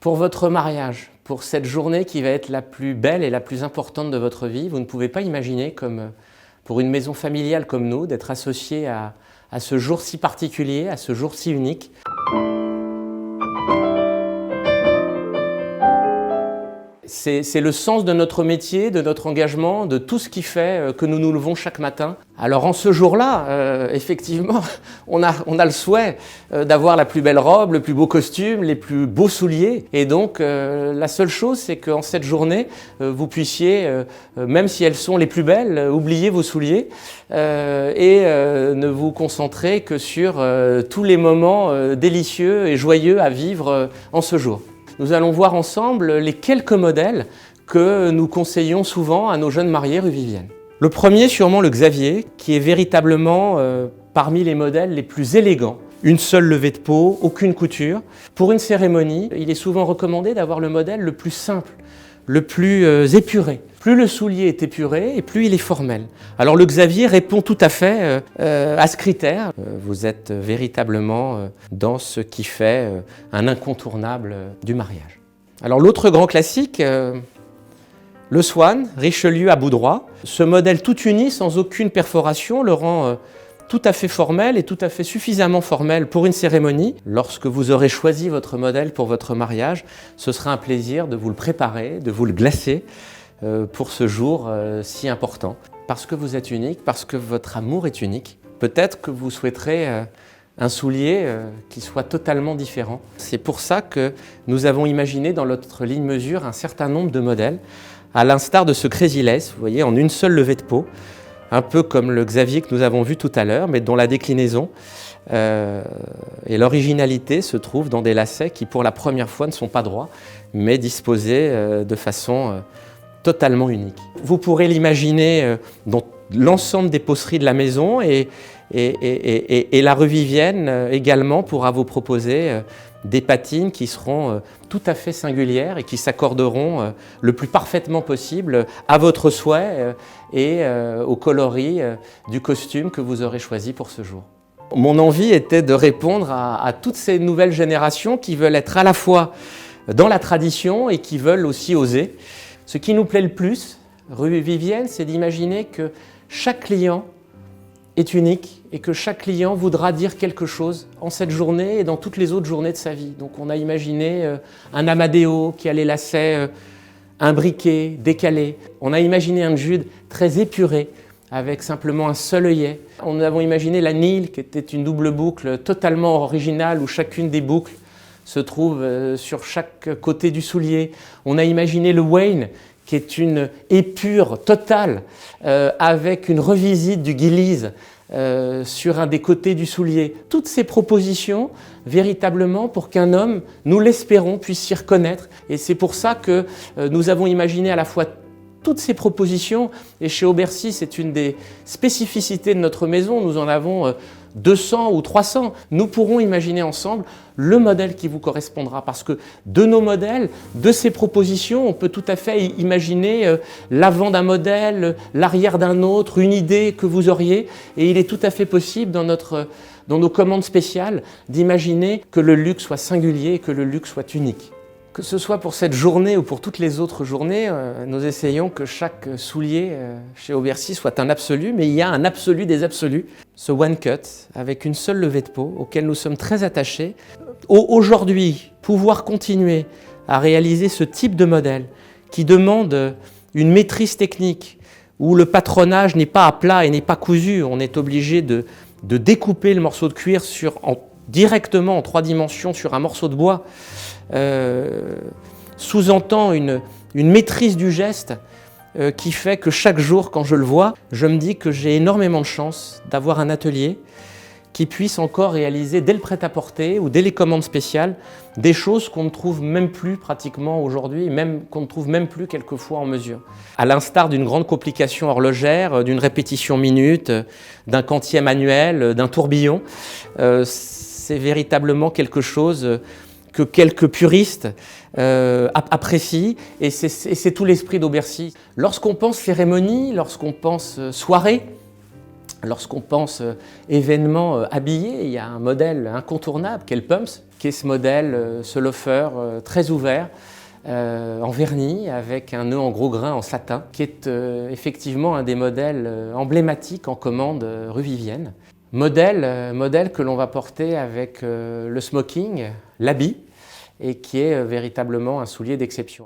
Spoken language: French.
Pour votre mariage, pour cette journée qui va être la plus belle et la plus importante de votre vie, vous ne pouvez pas imaginer, comme pour une maison familiale comme nous, d'être associé à ce jour si particulier, à ce jour si unique. C'est le sens de notre métier, de notre engagement, de tout ce qui fait que nous nous levons chaque matin. Alors en ce jour-là, effectivement, on a le souhait d'avoir la plus belle robe, le plus beau costume, les plus beaux souliers. Et donc la seule chose, c'est qu'en cette journée, vous puissiez, même si elles sont les plus belles, oublier vos souliers et ne vous concentrer que sur tous les moments délicieux et joyeux à vivre en ce jour. Nous allons voir ensemble les quelques modèles que nous conseillons souvent à nos jeunes mariés rue Vivienne. Le premier, sûrement le Xavier, qui est véritablement parmi les modèles les plus élégants. Une seule levée de peau, aucune couture. Pour une cérémonie, il est souvent recommandé d'avoir le modèle le plus simple, le plus épuré. Plus le soulier est épuré et plus il est formel. Alors le Xavier répond tout à fait à ce critère. Vous êtes véritablement dans ce qui fait un incontournable du mariage. Alors l'autre grand classique, le Swan, Richelieu à bout droit. Ce modèle tout uni, sans aucune perforation, le rend tout à fait formel et tout à fait suffisamment formel pour une cérémonie. Lorsque vous aurez choisi votre modèle pour votre mariage, ce sera un plaisir de vous le préparer, de vous le glacer pour ce jour si important. Parce que vous êtes unique, parce que votre amour est unique. Peut-être que vous souhaiterez un soulier qui soit totalement différent. C'est pour ça que nous avons imaginé dans notre ligne mesure un certain nombre de modèles, à l'instar de ce Crazy Lace, vous voyez, en une seule levée de peau, un peu comme le Xavier que nous avons vu tout à l'heure, mais dont la déclinaison et l'originalité se trouvent dans des lacets qui, pour la première fois, ne sont pas droits, mais disposés de façon totalement unique. Vous pourrez l'imaginer dans l'ensemble des peausseries de la maison et la rue Vivienne également pourra vous proposer des patines qui seront tout à fait singulières et qui s'accorderont le plus parfaitement possible à votre souhait et au coloris du costume que vous aurez choisi pour ce jour. Mon envie était de répondre à toutes ces nouvelles générations qui veulent être à la fois dans la tradition et qui veulent aussi oser. Ce qui nous plaît le plus, rue Vivienne, c'est d'imaginer que chaque client est unique et que chaque client voudra dire quelque chose en cette journée et dans toutes les autres journées de sa vie. Donc on a imaginé un Amadeo qui a les lacets imbriqués, décalés. On a imaginé un Jude très épuré avec simplement un seul œillet. On a imaginé la Nile qui était une double boucle totalement originale où chacune des boucles se trouve sur chaque côté du soulier. On a imaginé le Wayne, qui est une épure totale, avec une revisite du Gillies sur un des côtés du soulier. Toutes ces propositions, véritablement, pour qu'un homme, nous l'espérons, puisse s'y reconnaître. Et c'est pour ça que nous avons imaginé à la fois toutes ces propositions, et chez Aubercy, c'est une des spécificités de notre maison, nous en avons 200 ou 300, nous pourrons imaginer ensemble le modèle qui vous correspondra. Parce que de nos modèles, de ces propositions, on peut tout à fait imaginer l'avant d'un modèle, l'arrière d'un autre, une idée que vous auriez. Et il est tout à fait possible dans nos commandes spéciales d'imaginer que le luxe soit singulier et que le luxe soit unique. Que ce soit pour cette journée ou pour toutes les autres journées, nous essayons que chaque soulier chez Aubercy soit un absolu, mais il y a un absolu des absolus. Ce one cut, avec une seule levée de peau, auquel nous sommes très attachés. Aujourd'hui, pouvoir continuer à réaliser ce type de modèle qui demande une maîtrise technique, où le patronage n'est pas à plat et n'est pas cousu, on est obligé de découper le morceau de cuir directement en 3 dimensions sur un morceau de bois, sous-entend une maîtrise du geste qui fait que chaque jour, quand je le vois, je me dis que j'ai énormément de chance d'avoir un atelier qui puisse encore réaliser dès le prêt-à-porter ou dès les commandes spéciales des choses qu'on ne trouve même plus pratiquement aujourd'hui, même qu'on ne trouve même plus quelquefois en mesure. À l'instar d'une grande complication horlogère, d'une répétition minute, d'un cantier manuel, d'un tourbillon, c'est véritablement quelque chose que quelques puristes apprécient, et c'est tout l'esprit d'Aubercy. Lorsqu'on pense cérémonie, lorsqu'on pense soirée, Lorsqu'on pense événement habillé, il y a un modèle incontournable qui est le Pumps, qui est ce modèle, ce loafer très ouvert, en vernis, avec un nœud en gros grain en satin, qui est effectivement un des modèles emblématiques en commande rue Vivienne. Modèle que l'on va porter avec le smoking, l'habit, et qui est véritablement un soulier d'exception.